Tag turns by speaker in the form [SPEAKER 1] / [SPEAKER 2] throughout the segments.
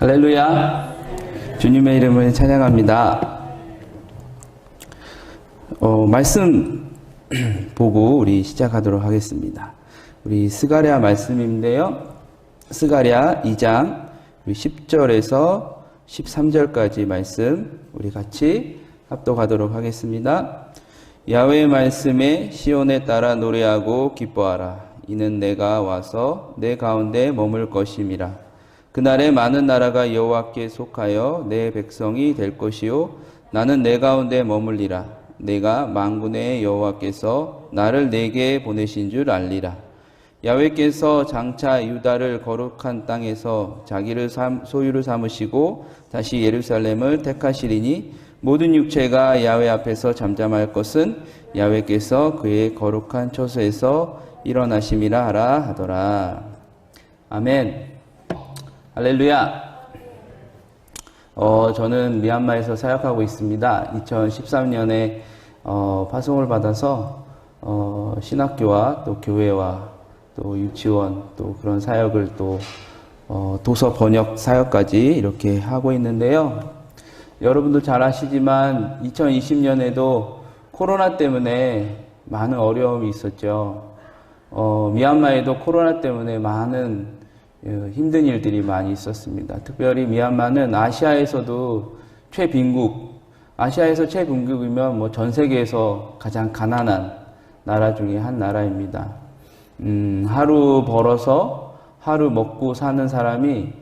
[SPEAKER 1] 할렐루야. 주님의 이름을 찬양합니다. 말씀 보고 우리 시작하도록 하겠습니다. 우리 스가랴 말씀인데요. 스가랴 2장 10절에서 13절까지 말씀 우리 같이 합독하도록 하겠습니다. 야훼의 말씀에 시온에 따라 노래하고 기뻐하라. 이는 내가 와서 내 가운데 머물 것임이라. 그날에 많은 나라가 여호와께 속하여 내 백성이 될 것이요 나는 내 가운데 머물리라. 내가 만군의 여호와께서 나를 내게 보내신 줄 알리라. 야훼께서 장차 유다를 거룩한 땅에서 자기를 소유로 삼으시고 다시 예루살렘을 택하시리니 모든 육체가 야훼 앞에서 잠잠할 것은 야훼께서 그의 거룩한 처소에서 일어나심이라 하라 하더라. 아멘. 할렐루야. 저는 미얀마에서 사역하고 있습니다. 2013년에 파송을 받아서 신학교와 또 교회와 또 유치원 또 그런 사역을 또 도서 번역 사역까지 이렇게 하고 있는데요. 여러분도 잘 아시지만 2020년에도 코로나 때문에 많은 어려움이 있었죠. 미얀마에도 코로나 때문에 많은 힘든 일들이 많이 있었습니다. 특별히 미얀마는 아시아에서도 최빈국, 아시아에서 최빈국이면 뭐 전 세계에서 가장 가난한 나라 중에 한 나라입니다. 하루 벌어서 하루 먹고 사는 사람이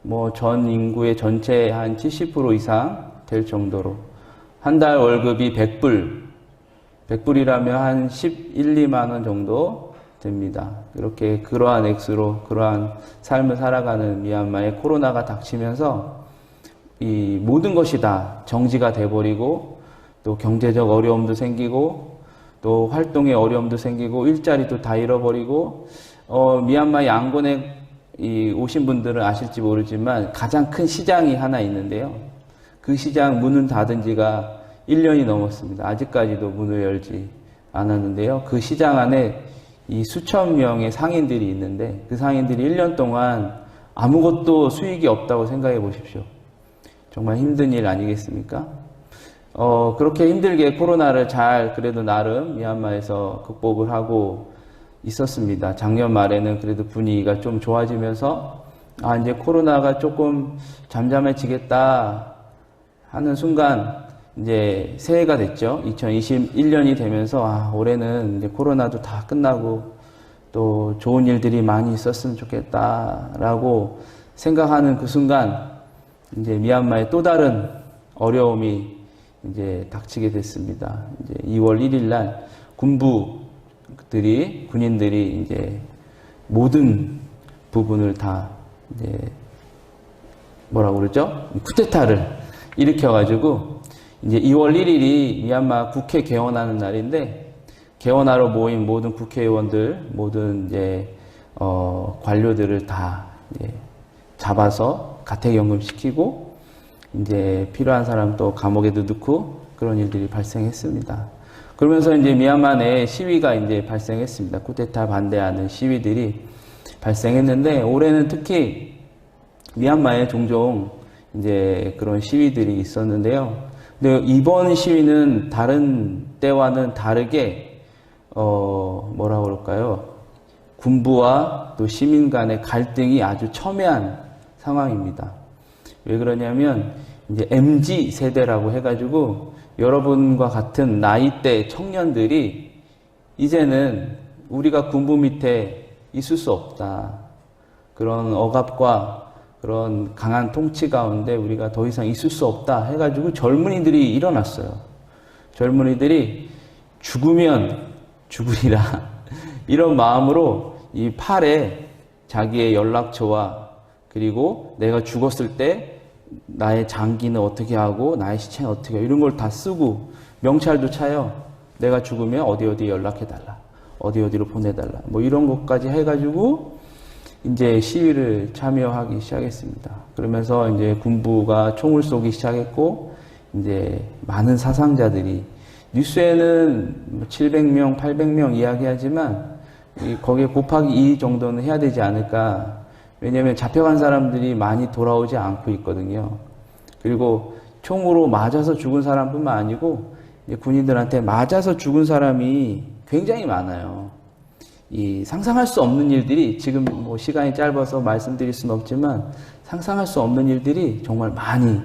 [SPEAKER 1] 뭐 전 인구의 전체 한 70% 이상 될 정도로 한 달 월급이 100불이라면 한 11, 2만 원 정도 됩니다. 이렇게 그러한 액수로 그러한 삶을 살아가는 미얀마에 코로나가 닥치면서 이 모든 것이 다 정지가 돼버리고 또 경제적 어려움도 생기고 또 활동의 어려움도 생기고 일자리도 다 잃어버리고 미얀마 양곤에 오신 분들은 아실지 모르지만 가장 큰 시장이 하나 있는데요. 그 시장 문은 닫은 지가 1년이 넘었습니다. 아직까지도 문을 열지 않았는데요. 그 시장 안에 이 수천 명의 상인들이 있는데 그 상인들이 1년 동안 아무것도 수익이 없다고 생각해 보십시오. 정말 힘든 일 아니겠습니까? 그렇게 힘들게 코로나를 잘 그래도 나름 미얀마에서 극복을 하고 있었습니다. 작년 말에는 그래도 분위기가 좀 좋아지면서 이제 코로나가 조금 잠잠해지겠다 하는 순간 이제 새해가 됐죠. 2021년이 되면서 올해는 이제 코로나도 다 끝나고 또 좋은 일들이 많이 있었으면 좋겠다라고 생각하는 그 순간 이제 미얀마에 또 다른 어려움이 이제 닥치게 됐습니다. 이제 2월 1일 날 군인들이 이제 모든 부분을 다 이제 뭐라고 그러죠? 쿠데타를 일으켜가지고 이제 2월 1일이 미얀마 국회 개원하는 날인데 개원하러 모인 모든 국회의원들, 모든 이제 관료들을 다 이제 잡아서 가택연금 시키고 이제 필요한 사람 또 감옥에도 넣고 그런 일들이 발생했습니다. 그러면서 이제 미얀마 내에 시위가 이제 발생했습니다. 쿠데타 반대하는 시위들이 발생했는데 올해는 특히 미얀마에 종종 이제 그런 시위들이 있었는데요. 근데 이번 시위는 다른 때와는 다르게 뭐라고 그럴까요? 군부와 또 시민 간의 갈등이 아주 첨예한 상황입니다. 왜 그러냐면 이제 MZ 세대라고 해가지고 여러분과 같은 나이대 청년들이 이제는 우리가 군부 밑에 있을 수 없다. 그런 억압과 그런 강한 통치 가운데 우리가 더 이상 있을 수 없다 해가지고 젊은이들이 일어났어요. 젊은이들이 죽으면 죽으리라 이런 마음으로 이 팔에 자기의 연락처와 그리고 내가 죽었을 때 나의 장기는 어떻게 하고 나의 시체는 어떻게 하고 이런 걸 다 쓰고 명찰도 차요. 내가 죽으면 어디 연락해달라. 어디로 보내달라. 뭐 이런 것까지 해가지고 이제 시위를 참여하기 시작했습니다. 그러면서 이제 군부가 총을 쏘기 시작했고, 이제 많은 사상자들이, 뉴스에는 700명, 800명 이야기하지만, 거기에 곱하기 2 정도는 해야 되지 않을까, 왜냐하면 잡혀간 사람들이 많이 돌아오지 않고 있거든요. 그리고 총으로 맞아서 죽은 사람뿐만 아니고 군인들한테 맞아서 죽은 사람이 굉장히 많아요. 이 상상할 수 없는 일들이 지금 뭐 시간이 짧아서 말씀드릴 수는 없지만 상상할 수 없는 일들이 정말 많이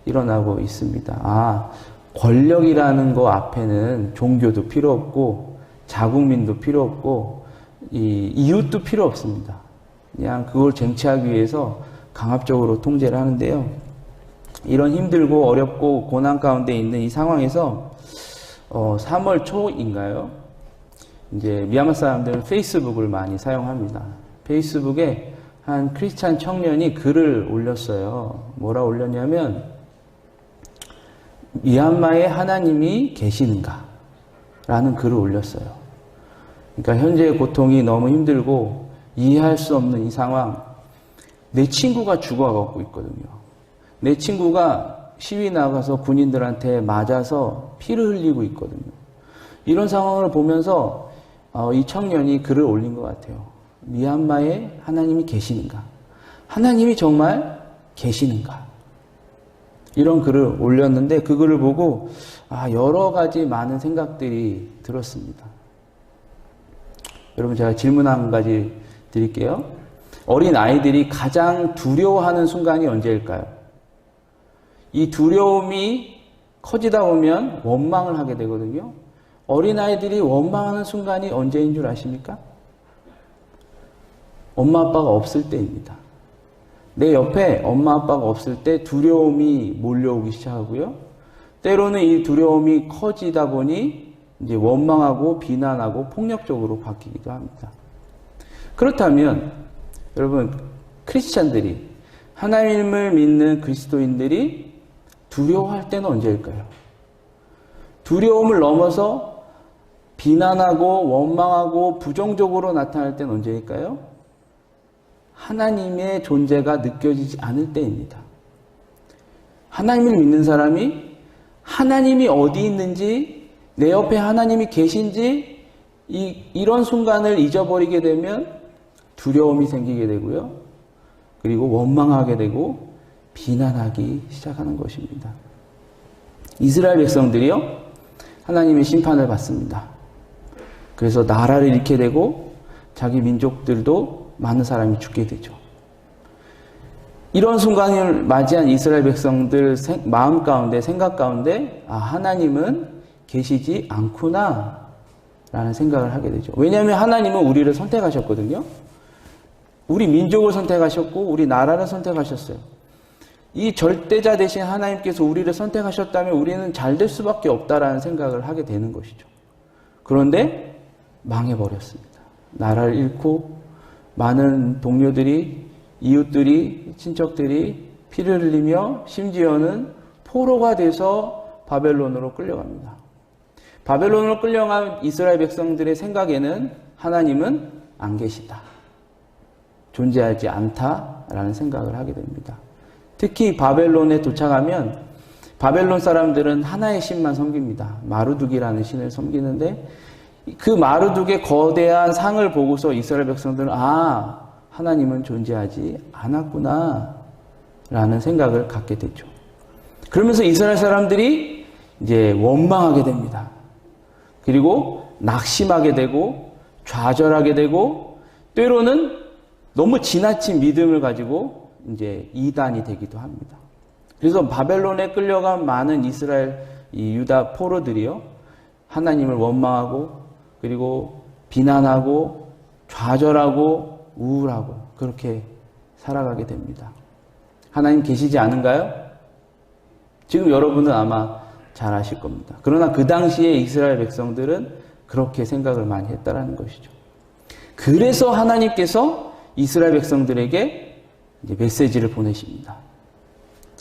[SPEAKER 1] 일어나고 있습니다. 아, 권력이라는 거 앞에는 종교도 필요 없고 자국민도 필요 없고 이웃도 필요 없습니다. 그냥 그걸 쟁취하기 위해서 강압적으로 통제를 하는데요. 이런 힘들고 어렵고 고난 가운데 있는 이 상황에서 3월 초인가요? 이제 미얀마 사람들은 페이스북을 많이 사용합니다. 페이스북에 한 크리스찬 청년이 글을 올렸어요. 뭐라 올렸냐면 미얀마에 하나님이 계시는가? 라는 글을 올렸어요. 그러니까 현재의 고통이 너무 힘들고 이해할 수 없는 이 상황, 내 친구가 죽어가고 있거든요. 내 친구가 시위 나가서 군인들한테 맞아서 피를 흘리고 있거든요. 이런 상황을 보면서 이 청년이 글을 올린 것 같아요. 미얀마에 하나님이 계시는가? 하나님이 정말 계시는가? 이런 글을 올렸는데 그 글을 보고 여러 가지 많은 생각들이 들었습니다. 여러분 제가 질문 한 가지 드릴게요. 어린 아이들이 가장 두려워하는 순간이 언제일까요? 이 두려움이 커지다 보면 원망을 하게 되거든요. 어린아이들이 원망하는 순간이 언제인 줄 아십니까? 엄마 아빠가 없을 때입니다. 내 옆에 엄마 아빠가 없을 때 두려움이 몰려오기 시작하고요. 때로는 이 두려움이 커지다 보니 이제 원망하고 비난하고 폭력적으로 바뀌기도 합니다. 그렇다면 여러분 크리스찬들이 하나님을 믿는 그리스도인들이 두려워할 때는 언제일까요? 두려움을 넘어서 비난하고 원망하고 부정적으로 나타날 때는 언제일까요? 하나님의 존재가 느껴지지 않을 때입니다. 하나님을 믿는 사람이 하나님이 어디 있는지, 내 옆에 하나님이 계신지 이런 순간을 잊어버리게 되면 두려움이 생기게 되고요. 그리고 원망하게 되고 비난하기 시작하는 것입니다. 이스라엘 백성들이요, 하나님의 심판을 받습니다. 그래서 나라를 잃게 되고 자기 민족들도 많은 사람이 죽게 되죠. 이런 순간을 맞이한 이스라엘 백성들 마음 가운데, 생각 가운데 하나님은 계시지 않구나 라는 생각을 하게 되죠. 왜냐하면 하나님은 우리를 선택하셨거든요. 우리 민족을 선택하셨고 우리 나라를 선택하셨어요. 이 절대자 되신 하나님께서 우리를 선택하셨다면 우리는 잘 될 수밖에 없다라는 생각을 하게 되는 것이죠. 그런데 망해버렸습니다. 나라를 잃고 많은 동료들이, 이웃들이, 친척들이 피를 흘리며 심지어는 포로가 돼서 바벨론으로 끌려갑니다. 바벨론으로 끌려간 이스라엘 백성들의 생각에는 하나님은 안 계시다, 존재하지 않다라는 생각을 하게 됩니다. 특히 바벨론에 도착하면 바벨론 사람들은 하나의 신만 섬깁니다. 마루둑이라는 신을 섬기는데 그 마루둑의 거대한 상을 보고서 이스라엘 백성들은 하나님은 존재하지 않았구나 라는 생각을 갖게 되죠. 그러면서 이스라엘 사람들이 이제 원망하게 됩니다. 그리고 낙심하게 되고 좌절하게 되고 때로는 너무 지나친 믿음을 가지고 이제 이단이 되기도 합니다. 그래서 바벨론에 끌려간 많은 이스라엘 유다 포로들이요, 하나님을 원망하고 그리고 비난하고 좌절하고 우울하고 그렇게 살아가게 됩니다. 하나님 계시지 않은가요? 지금 여러분은 아마 잘 아실 겁니다. 그러나 그 당시에 이스라엘 백성들은 그렇게 생각을 많이 했다라는 것이죠. 그래서 하나님께서 이스라엘 백성들에게 이제 메시지를 보내십니다.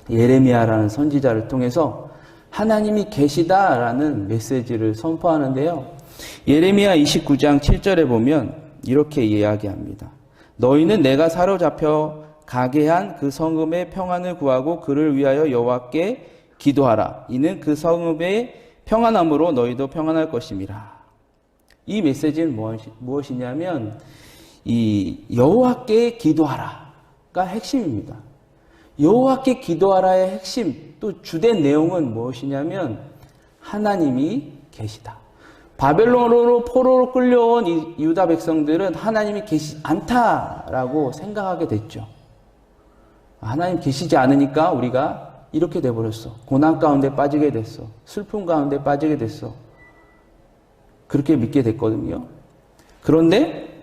[SPEAKER 1] 예레미야라는 선지자를 통해서 하나님이 계시다라는 메시지를 선포하는데요. 예레미야 29장 7절에 보면 이렇게 이야기합니다. 너희는 내가 사로잡혀 가게 한 그 성읍의 평안을 구하고 그를 위하여 여호와께 기도하라. 이는 그 성읍의 평안함으로 너희도 평안할 것임이라. 이 메시지는 무엇이냐면 이 여호와께 기도하라 핵심입니다. 여호와께 기도하라의 핵심, 또 주된 내용은 무엇이냐면 하나님이 계시다. 바벨론으로 포로로 끌려온 이 유다 백성들은 하나님이 계시지 않다라고 생각하게 됐죠. 하나님 계시지 않으니까 우리가 이렇게 돼버렸어. 고난 가운데 빠지게 됐어. 슬픔 가운데 빠지게 됐어. 그렇게 믿게 됐거든요. 그런데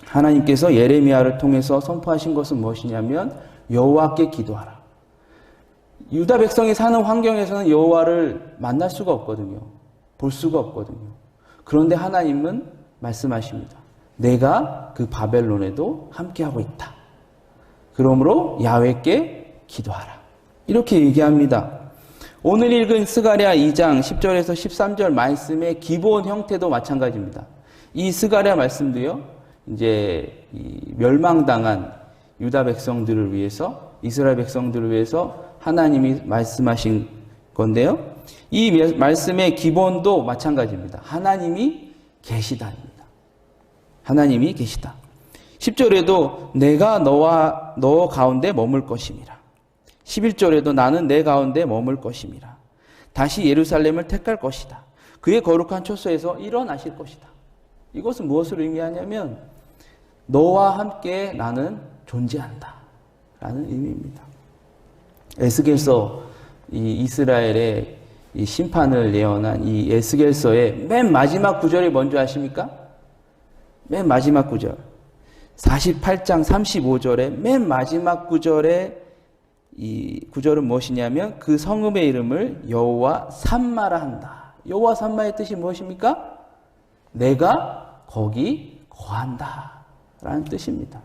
[SPEAKER 1] 하나님께서 예레미야를 통해서 선포하신 것은 무엇이냐면 여호와께 기도하라. 유다 백성이 사는 환경에서는 여호와를 만날 수가 없거든요. 볼 수가 없거든요. 그런데 하나님은 말씀하십니다. 내가 그 바벨론에도 함께하고 있다. 그러므로 야훼께 기도하라. 이렇게 얘기합니다. 오늘 읽은 스가랴 2장 10절에서 13절 말씀의 기본 형태도 마찬가지입니다. 이 스가랴 말씀도요, 이제 멸망당한 유다 백성들을 위해서, 이스라엘 백성들을 위해서 하나님이 말씀하신 건데요. 이 말씀의 기본도 마찬가지입니다. 하나님이 계시다입니다. 하나님이 계시다. 10절에도 내가 너와 너 가운데 머물 것임이라. 11절에도 나는 내 가운데 머물 것임이라. 다시 예루살렘을 택할 것이다. 그의 거룩한 초소에서 일어나실 것이다. 이것은 무엇을 의미하냐면 너와 함께 나는 존재한다 라는 의미입니다. 에스겔서, 이 이스라엘의 이 심판을 예언한 이 에스겔서의 맨 마지막 구절이 뭔지 아십니까? 맨 마지막 구절, 48장 35절의 맨 마지막 구절에 이 구절은 무엇이냐면 그 성읍의 이름을 여호와 삼마라 한다. 여호와 삼마의 뜻이 무엇입니까? 내가 거기 거한다 라는 뜻입니다.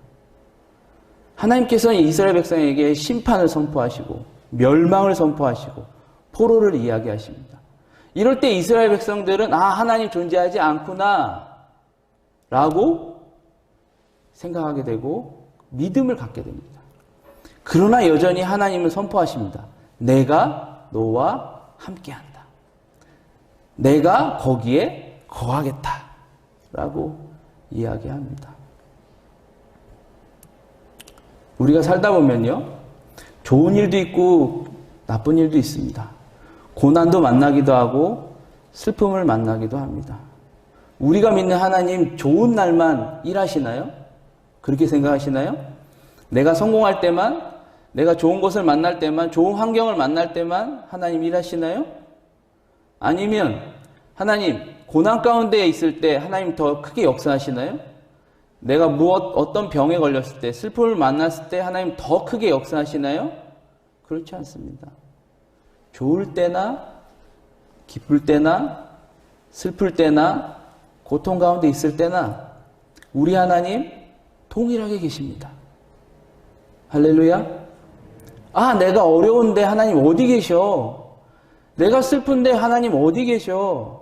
[SPEAKER 1] 하나님께서는 이스라엘 백성에게 심판을 선포하시고 멸망을 선포하시고 포로를 이야기하십니다. 이럴 때 이스라엘 백성들은 하나님 존재하지 않구나 라고 생각하게 되고 믿음을 갖게 됩니다. 그러나 여전히 하나님은 선포하십니다. 내가 너와 함께한다. 내가 거기에 거하겠다 라고 이야기합니다. 우리가 살다 보면요, 좋은 일도 있고 나쁜 일도 있습니다. 고난도 만나기도 하고 슬픔을 만나기도 합니다. 우리가 믿는 하나님 좋은 날만 일하시나요? 그렇게 생각하시나요? 내가 성공할 때만, 내가 좋은 것을 만날 때만, 좋은 환경을 만날 때만 하나님 일하시나요? 아니면 하나님 고난 가운데 있을 때 하나님 더 크게 역사하시나요? 내가 어떤 병에 걸렸을 때, 슬픔을 만났을 때 하나님 더 크게 역사하시나요? 그렇지 않습니다. 좋을 때나 기쁠 때나 슬플 때나 고통 가운데 있을 때나 우리 하나님 동일하게 계십니다. 할렐루야. 내가 어려운데 하나님 어디 계셔? 내가 슬픈데 하나님 어디 계셔?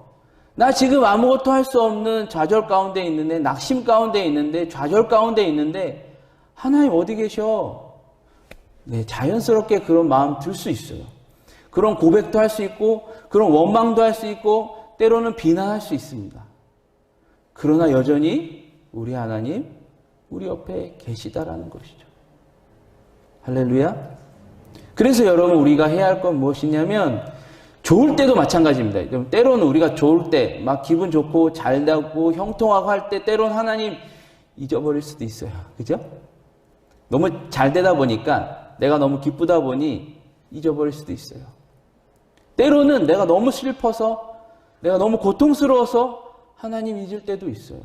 [SPEAKER 1] 나 지금 아무것도 할 수 없는 좌절 가운데 있는데, 낙심 가운데 있는데, 좌절 가운데 있는데 하나님 어디 계셔? 네, 자연스럽게 그런 마음 들 수 있어요. 그런 고백도 할 수 있고, 그런 원망도 할 수 있고, 때로는 비난할 수 있습니다. 그러나 여전히 우리 하나님, 우리 옆에 계시다라는 것이죠. 할렐루야. 그래서 여러분, 우리가 해야 할 건 무엇이냐면, 좋을 때도 마찬가지입니다. 때로는 우리가 좋을 때, 막 기분 좋고 잘 되고 형통하고 할 때 때로는 하나님 잊어버릴 수도 있어요. 그죠? 너무 잘 되다 보니까, 내가 너무 기쁘다 보니 잊어버릴 수도 있어요. 때로는 내가 너무 슬퍼서, 내가 너무 고통스러워서 하나님 잊을 때도 있어요.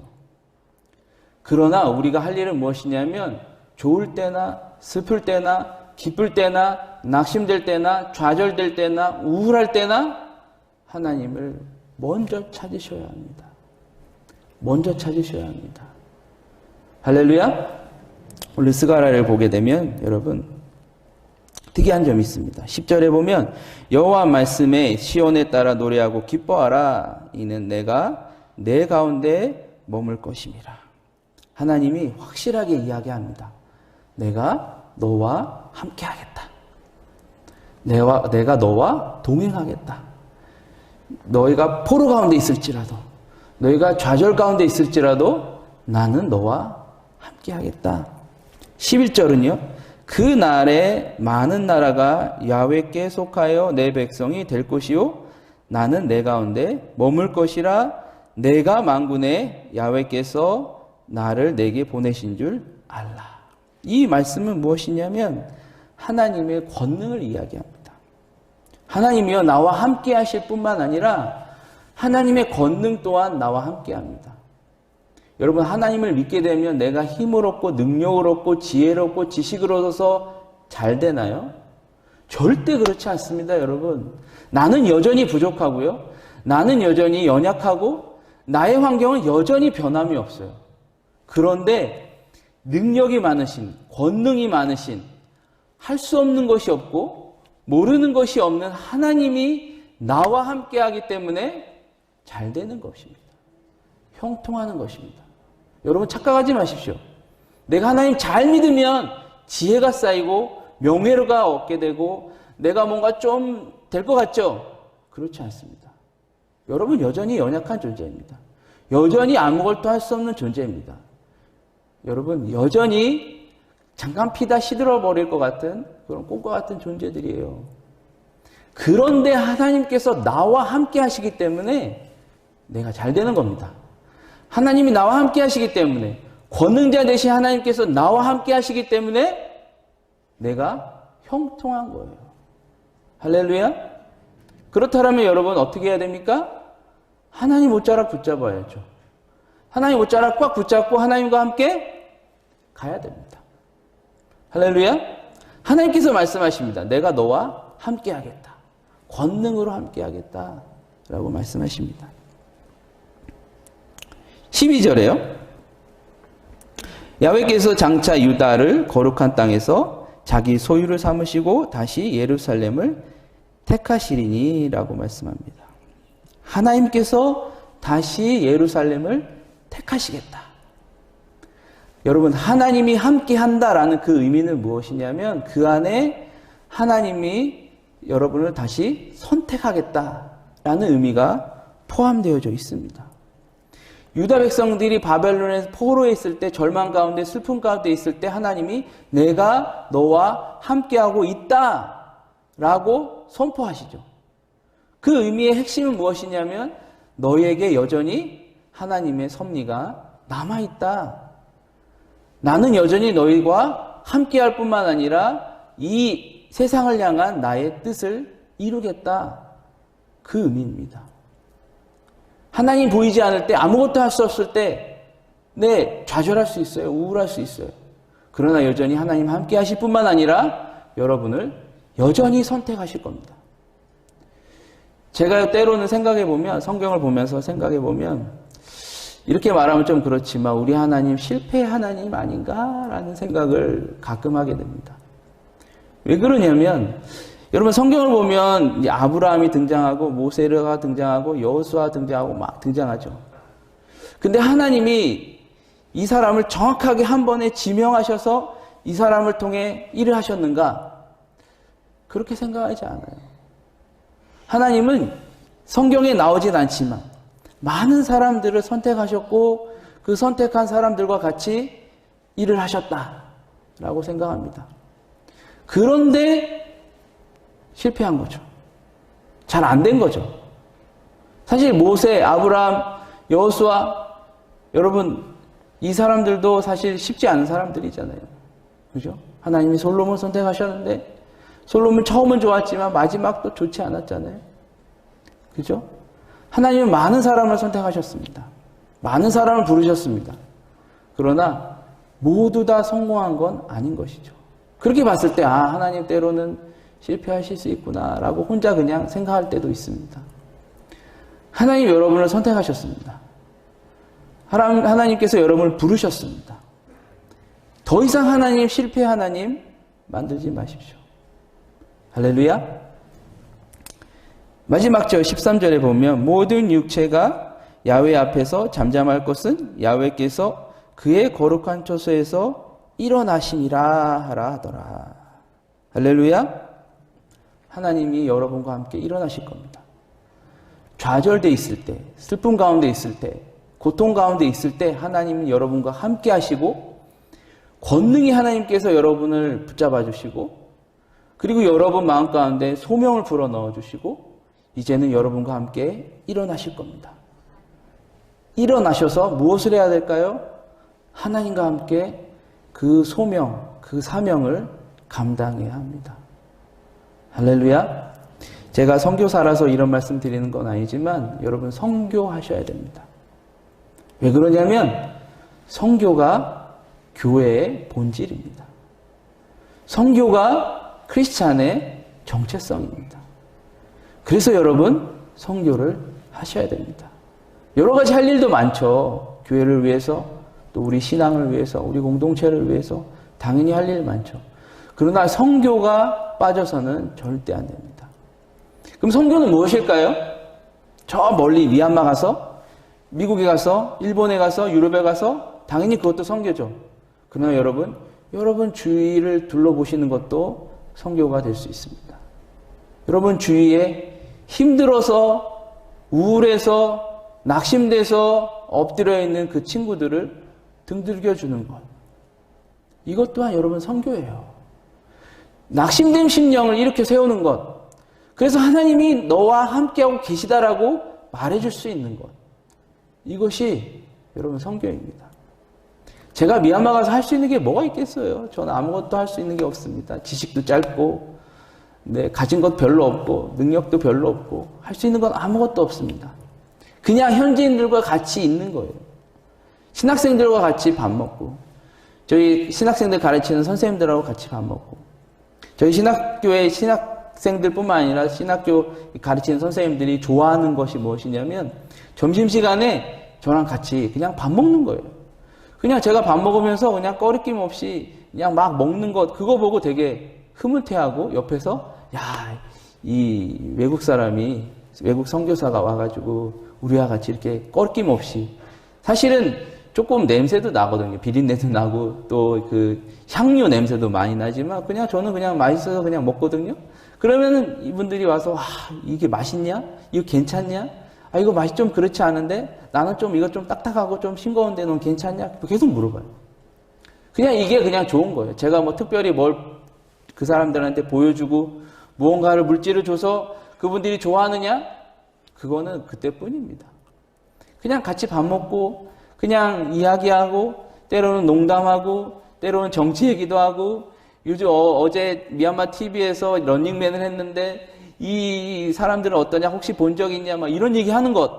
[SPEAKER 1] 그러나 우리가 할 일은 무엇이냐면, 좋을 때나 슬플 때나 기쁠 때나 낙심될 때나 좌절될 때나 우울할 때나 하나님을 먼저 찾으셔야 합니다. 먼저 찾으셔야 합니다. 할렐루야. 오늘 스가랴를 보게 되면 여러분 특이한 점이 있습니다. 10절에 보면 여호와 말씀에 시온에 따라 노래하고 기뻐하라. 이는 내가 내 가운데 머물 것임이라. 하나님이 확실하게 이야기합니다. 내가 너와 함께하겠다. 내가 너와 동행하겠다. 너희가 포로 가운데 있을지라도, 너희가 좌절 가운데 있을지라도 나는 너와 함께하겠다. 11절은요. 그 날에 많은 나라가 야훼께 속하여 내 백성이 될 것이요 나는 내 가운데 머물 것이라 내가 만군의 야훼께서 나를 내게 보내신 줄 알라. 이 말씀은 무엇이냐면 하나님의 권능을 이야기합니다. 하나님이여 나와 함께 하실 뿐만 아니라 하나님의 권능 또한 나와 함께 합니다. 여러분, 하나님을 믿게 되면 내가 힘을 얻고 능력을 얻고 지혜를 얻고 지식을 얻어서 잘 되나요? 절대 그렇지 않습니다, 여러분. 나는 여전히 부족하고요. 나는 여전히 연약하고 나의 환경은 여전히 변함이 없어요. 그런데 능력이 많으신, 권능이 많으신, 할 수 없는 것이 없고 모르는 것이 없는 하나님이 나와 함께하기 때문에 잘 되는 것입니다. 형통하는 것입니다. 여러분 착각하지 마십시오. 내가 하나님 잘 믿으면 지혜가 쌓이고 명예가 얻게 되고 내가 뭔가 좀 될 것 같죠? 그렇지 않습니다. 여러분 여전히 연약한 존재입니다. 여전히 아무것도 할 수 없는 존재입니다. 여러분 여전히 잠깐 피다 시들어버릴 것 같은 그런 꽃과 같은 존재들이에요. 그런데 하나님께서 나와 함께 하시기 때문에 내가 잘 되는 겁니다. 하나님이 나와 함께 하시기 때문에 권능자 되신 하나님께서 나와 함께 하시기 때문에 내가 형통한 거예요. 할렐루야. 그렇다면 여러분 어떻게 해야 됩니까? 하나님 옷자락 붙잡아야죠. 하나님 옷자락 꽉 붙잡고 하나님과 함께 가야 됩니다. 할렐루야. 하나님께서 말씀하십니다. 내가 너와 함께 하겠다. 권능으로 함께 하겠다 라고 말씀하십니다. 12절에요. 야훼께서 장차 유다를 거룩한 땅에서 자기 소유를 삼으시고 다시 예루살렘을 택하시리니 라고 말씀합니다. 하나님께서 다시 예루살렘을 택하시겠다. 여러분 하나님이 함께 한다라는 그 의미는 무엇이냐면 그 안에 하나님이 여러분을 다시 선택하겠다라는 의미가 포함되어져 있습니다. 유다 백성들이 바벨론에서 포로에 있을 때 절망 가운데 슬픔 가운데 있을 때 하나님이 내가 너와 함께하고 있다라고 선포하시죠. 그 의미의 핵심은 무엇이냐면 너에게 여전히 하나님의 섭리가 남아있다. 나는 여전히 너희와 함께할 뿐만 아니라 이 세상을 향한 나의 뜻을 이루겠다. 그 의미입니다. 하나님 보이지 않을 때 아무것도 할 수 없을 때 좌절할 수 있어요. 우울할 수 있어요. 그러나 여전히 하나님 함께 하실 뿐만 아니라 여러분을 여전히 선택하실 겁니다. 제가 때로는 생각해보면 성경을 보면서 생각해보면 이렇게 말하면 좀 그렇지만 우리 하나님 실패 하나님 아닌가라는 생각을 가끔 하게 됩니다. 왜 그러냐면 여러분 성경을 보면 이제 아브라함이 등장하고 모세가 등장하고 여호수아 등장하고 막 등장하죠. 근데 하나님이 이 사람을 정확하게 한 번에 지명하셔서 이 사람을 통해 일을 하셨는가? 그렇게 생각하지 않아요. 하나님은 성경에 나오진 않지만 많은 사람들을 선택하셨고 그 선택한 사람들과 같이 일을 하셨다라고 생각합니다. 그런데 실패한 거죠. 잘 안 된 거죠. 사실 모세, 아브라함, 여호수아 여러분 이 사람들도 사실 쉽지 않은 사람들이잖아요. 그죠? 하나님이 솔로몬 선택하셨는데 솔로몬 처음은 좋았지만 마지막도 좋지 않았잖아요. 그죠? 하나님은 많은 사람을 선택하셨습니다. 많은 사람을 부르셨습니다. 그러나 모두 다 성공한 건 아닌 것이죠. 그렇게 봤을 때 하나님 때로는 실패하실 수 있구나 라고 혼자 그냥 생각할 때도 있습니다. 하나님 여러분을 선택하셨습니다. 하나님께서 여러분을 부르셨습니다. 더 이상 하나님 실패 하나님 만들지 마십시오. 할렐루야. 마지막 절 13절에 보면 모든 육체가 야훼 앞에서 잠잠할 것은 야훼께서 그의 거룩한 처소에서 일어나심이라 하라 하더라. 할렐루야. 하나님이 여러분과 함께 일어나실 겁니다. 좌절돼 있을 때, 슬픔 가운데 있을 때, 고통 가운데 있을 때 하나님은 여러분과 함께 하시고 권능이 하나님께서 여러분을 붙잡아 주시고 그리고 여러분 마음 가운데 소명을 불어넣어 주시고 이제는 여러분과 함께 일어나실 겁니다. 일어나셔서 무엇을 해야 될까요? 하나님과 함께 그 소명, 그 사명을 감당해야 합니다. 할렐루야. 제가 선교사라서 이런 말씀 드리는 건 아니지만 여러분 선교하셔야 됩니다. 왜 그러냐면 선교가 교회의 본질입니다. 선교가 크리스찬의 정체성입니다. 그래서 여러분 선교를 하셔야 됩니다. 여러 가지 할 일도 많죠. 교회를 위해서, 또 우리 신앙을 위해서, 우리 공동체를 위해서 당연히 할 일 많죠. 그러나 선교가 빠져서는 절대 안 됩니다. 그럼 선교는 무엇일까요? 저 멀리 미얀마 가서, 미국에 가서, 일본에 가서, 유럽에 가서 당연히 그것도 선교죠. 그러나 여러분 주위를 둘러보시는 것도 선교가 될 수 있습니다. 여러분 주위에 힘들어서, 우울해서, 낙심돼서 엎드려 있는 그 친구들을 등들겨주는 것. 이것 또한 여러분 선교예요. 낙심된 심령을 일으켜 세우는 것. 그래서 하나님이 너와 함께하고 계시다라고 말해줄 수 있는 것. 이것이 여러분 선교입니다. 제가 미얀마 가서 할 수 있는 게 뭐가 있겠어요? 저는 아무것도 할 수 있는 게 없습니다. 지식도 짧고, 가진 것 별로 없고, 능력도 별로 없고, 할 수 있는 건 아무것도 없습니다. 그냥 현지인들과 같이 있는 거예요. 신학생들과 같이 밥 먹고, 저희 신학생들 가르치는 선생님들하고 같이 밥 먹고, 저희 신학교의 신학생들뿐만 아니라 신학교 가르치는 선생님들이 좋아하는 것이 무엇이냐면 점심시간에 저랑 같이 그냥 밥 먹는 거예요. 그냥 제가 밥 먹으면서 그냥 꺼리낌 없이 그냥 막 먹는 것, 그거 보고 되게 흐뭇해하고 옆에서 이 외국 사람이, 외국 선교사가 와가지고 우리와 같이 이렇게 꺼리낌 없이, 사실은 조금 냄새도 나거든요. 비린내도 나고 또 그 향료 냄새도 많이 나지만 저는 그냥 맛있어서 그냥 먹거든요. 그러면은 이분들이 와서 이게 맛있냐? 이거 괜찮냐? 이거 맛이 좀 그렇지 않은데 나는 좀 이거 좀 딱딱하고 좀 싱거운데 넌 괜찮냐? 계속 물어봐요. 이게 그냥 좋은 거예요. 제가 뭐 특별히 뭘 그 사람들한테 보여주고 무언가를 물질을 줘서 그분들이 좋아하느냐? 그거는 그때뿐입니다. 그냥 같이 밥 먹고 그냥 이야기하고 때로는 농담하고 때로는 정치 얘기도 하고, 요즘 어제 미얀마 TV에서 런닝맨을 했는데 이 사람들은 어떠냐, 혹시 본 적 있냐, 막 이런 얘기 하는 것,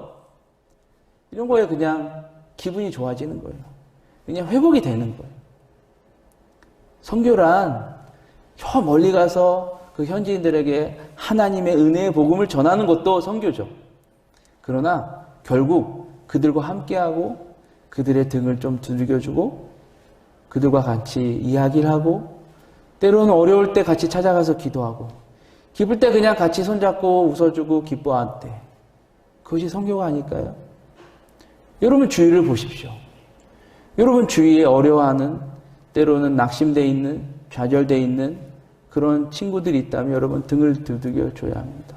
[SPEAKER 1] 이런 거에 그냥 기분이 좋아지는 거예요. 그냥 회복이 되는 거예요. 선교란 저 멀리 가서 그 현지인들에게 하나님의 은혜의 복음을 전하는 것도 선교죠. 그러나 결국 그들과 함께하고 그들의 등을 좀 두들겨주고 그들과 같이 이야기를 하고 때로는 어려울 때 같이 찾아가서 기도하고 기쁠 때 그냥 같이 손잡고 웃어주고 기뻐할 때, 그것이 선교가 아닐까요? 여러분 주위를 보십시오. 여러분 주위에 어려워하는, 때로는 낙심되어 있는, 좌절되어 있는 그런 친구들이 있다면 여러분 등을 두들겨 줘야 합니다.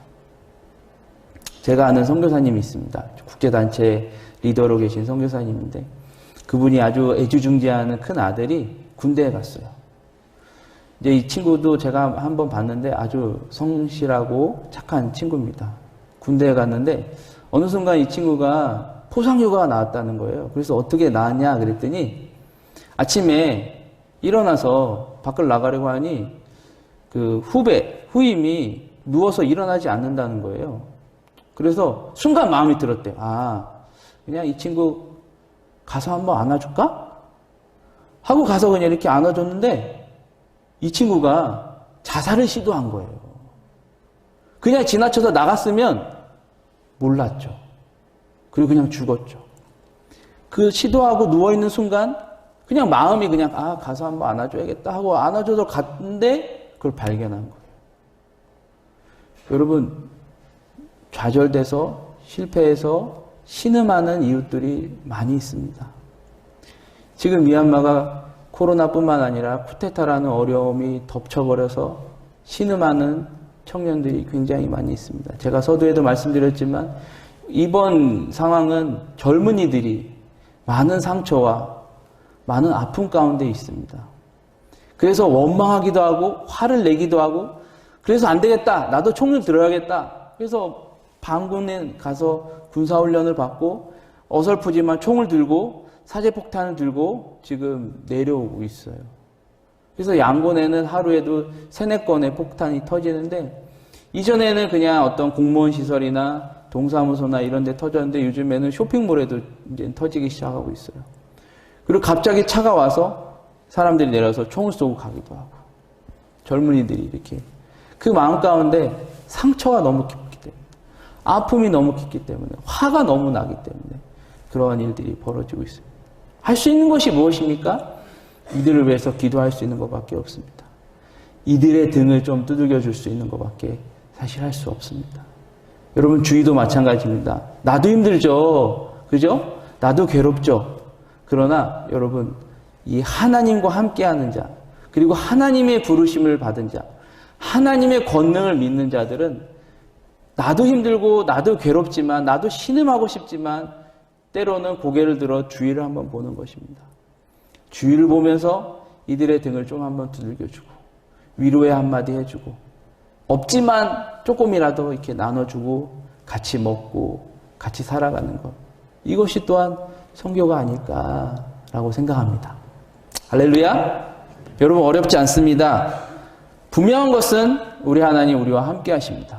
[SPEAKER 1] 제가 아는 선교사님이 있습니다. 국제단체 리더로 계신 선교사님인데 그분이 아주 애지중지하는 큰 아들이 군대에 갔어요. 이제 이 친구도 제가 한번 봤는데 아주 성실하고 착한 친구입니다. 군대에 갔는데 어느 순간 이 친구가 포상휴가가 나왔다는 거예요. 그래서 어떻게 나왔냐 그랬더니 아침에 일어나서 밖을 나가려고 하니 그 후임이 누워서 일어나지 않는다는 거예요. 그래서 순간 마음이 들었대요. 그냥 이 친구 가서 한번 안아줄까? 하고 가서 그냥 이렇게 안아줬는데 이 친구가 자살을 시도한 거예요. 그냥 지나쳐서 나갔으면 몰랐죠. 그리고 그냥 죽었죠. 그 시도하고 누워있는 순간 그냥 마음이 그냥 가서 한번 안아줘야겠다 하고 안아줘서 갔는데 그걸 발견한 거예요. 여러분, 좌절돼서 실패해서 신음하는 이웃들이 많이 있습니다. 지금 미얀마가 코로나뿐만 아니라 쿠데타라는 어려움이 덮쳐버려서 신음하는 청년들이 굉장히 많이 있습니다. 제가 서두에도 말씀드렸지만 이번 상황은 젊은이들이 많은 상처와 많은 아픔 가운데 있습니다. 그래서 원망하기도 하고 화를 내기도 하고 그래서 안 되겠다. 나도 총을 들어야겠다. 그래서 반군에 가서 군사훈련을 받고 어설프지만 총을 들고 사제폭탄을 들고 지금 내려오고 있어요. 그래서 양곤에는 하루에도 3-4건의 폭탄이 터지는데 이전에는 그냥 어떤 공무원 시설이나 동사무소나 이런 데 터졌는데 요즘에는 쇼핑몰에도 이제 터지기 시작하고 있어요. 그리고 갑자기 차가 와서 사람들이 내려서 총을 쏘고 가기도 하고 젊은이들이 이렇게 그 마음 가운데 상처가 너무 깊기 때문에 아픔이 너무 깊기 때문에 화가 너무 나기 때문에 그러한 일들이 벌어지고 있습니다. 할 수 있는 것이 무엇입니까? 이들을 위해서 기도할 수 있는 것밖에 없습니다. 이들의 등을 좀 두들겨 줄 수 있는 것밖에 사실 할 수 없습니다. 여러분 주위도 마찬가지입니다. 나도 힘들죠. 그죠? 나도 괴롭죠. 그러나 여러분 이 하나님과 함께하는 자 그리고 하나님의 부르심을 받은 자 하나님의 권능을 믿는 자들은 나도 힘들고 나도 괴롭지만 나도 신음하고 싶지만 때로는 고개를 들어 주위를 한번 보는 것입니다. 주위를 보면서 이들의 등을 좀 한번 두들겨주고 위로의 한마디 해주고 없지만 조금이라도 이렇게 나눠주고 같이 먹고 같이 살아가는 것 이것이 또한 선교가 아닐까라고 생각합니다. 할렐루야. 여러분 어렵지 않습니다. 분명한 것은 우리 하나님 우리와 함께 하십니다.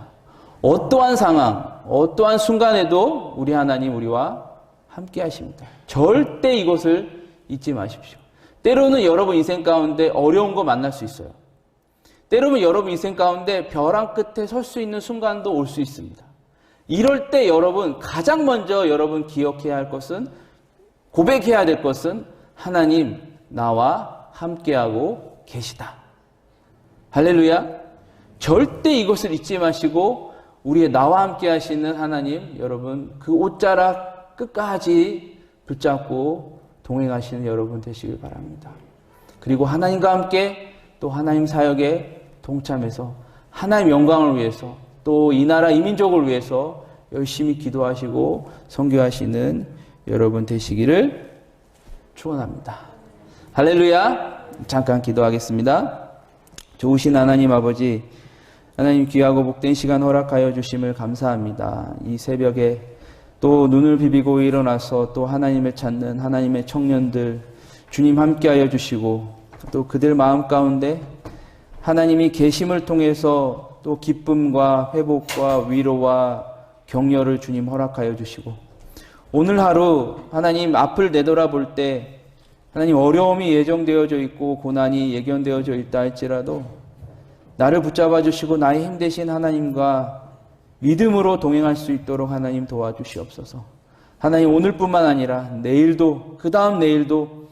[SPEAKER 1] 어떠한 상황 어떠한 순간에도 우리 하나님 우리와 함께 하십니다. 절대 이것을 잊지 마십시오. 때로는 여러분 인생 가운데 어려운 거 만날 수 있어요. 때로는 여러분 인생 가운데 벼랑 끝에 설 수 있는 순간도 올 수 있습니다. 이럴 때 여러분 가장 먼저 여러분 기억해야 할 것은 고백해야 될 것은 하나님 나와 함께하고 계시다. 할렐루야. 절대 이것을 잊지 마시고 우리의 나와 함께 하시는 하나님 여러분 그 옷자락 끝까지 붙잡고 동행하시는 여러분 되시길 바랍니다. 그리고 하나님과 함께 또 하나님 사역에 동참해서 하나님 영광을 위해서 또 이 나라 이 민족을 위해서 열심히 기도하시고 선교하시는 여러분 되시기를 축원합니다. 할렐루야. 잠깐 기도하겠습니다. 좋으신 하나님 아버지 하나님 귀하고 복된 시간 허락하여 주심을 감사합니다. 이 새벽에 또 눈을 비비고 일어나서 또 하나님을 찾는 하나님의 청년들 주님 함께하여 주시고 또 그들 마음 가운데 하나님이 계심을 통해서 또 기쁨과 회복과 위로와 격려를 주님 허락하여 주시고 오늘 하루 하나님 앞을 내돌아볼 때 하나님 어려움이 예정되어져 있고 고난이 예견되어져 있다 할지라도 나를 붙잡아 주시고 나의 힘 되신 하나님과 믿음으로 동행할 수 있도록 하나님 도와주시옵소서. 하나님 오늘뿐만 아니라 내일도 그 다음 내일도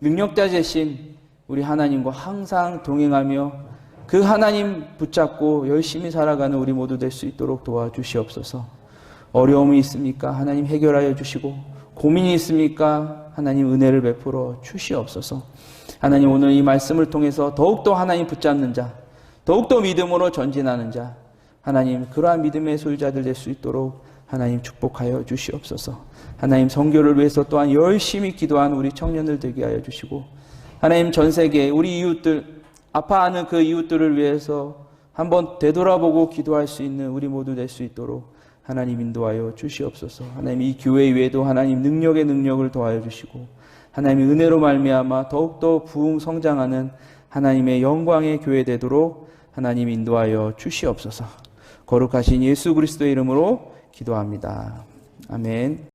[SPEAKER 1] 능력자 되신 우리 하나님과 항상 동행하며 그 하나님 붙잡고 열심히 살아가는 우리 모두 될 수 있도록 도와주시옵소서. 어려움이 있습니까? 하나님 해결하여 주시고 고민이 있습니까? 하나님 은혜를 베풀어 주시옵소서. 하나님 오늘 이 말씀을 통해서 더욱더 하나님 붙잡는 자 더욱더 믿음으로 전진하는 자 하나님 그러한 믿음의 소유자들 될 수 있도록 하나님 축복하여 주시옵소서. 하나님 선교를 위해서 또한 열심히 기도한 우리 청년들 되게 하여 주시고 하나님 전 세계 우리 이웃들 아파하는 그 이웃들을 위해서 한번 되돌아보고 기도할 수 있는 우리 모두 될 수 있도록 하나님 인도하여 주시옵소서. 하나님 이 교회 위에도 하나님 능력의 능력을 더하여 주시고 하나님의 은혜로 말미암아 더욱더 부흥 성장하는 하나님의 영광의 교회 되도록 하나님 인도하여 주시옵소서. 거룩하신 예수 그리스도의 이름으로 기도합니다. 아멘.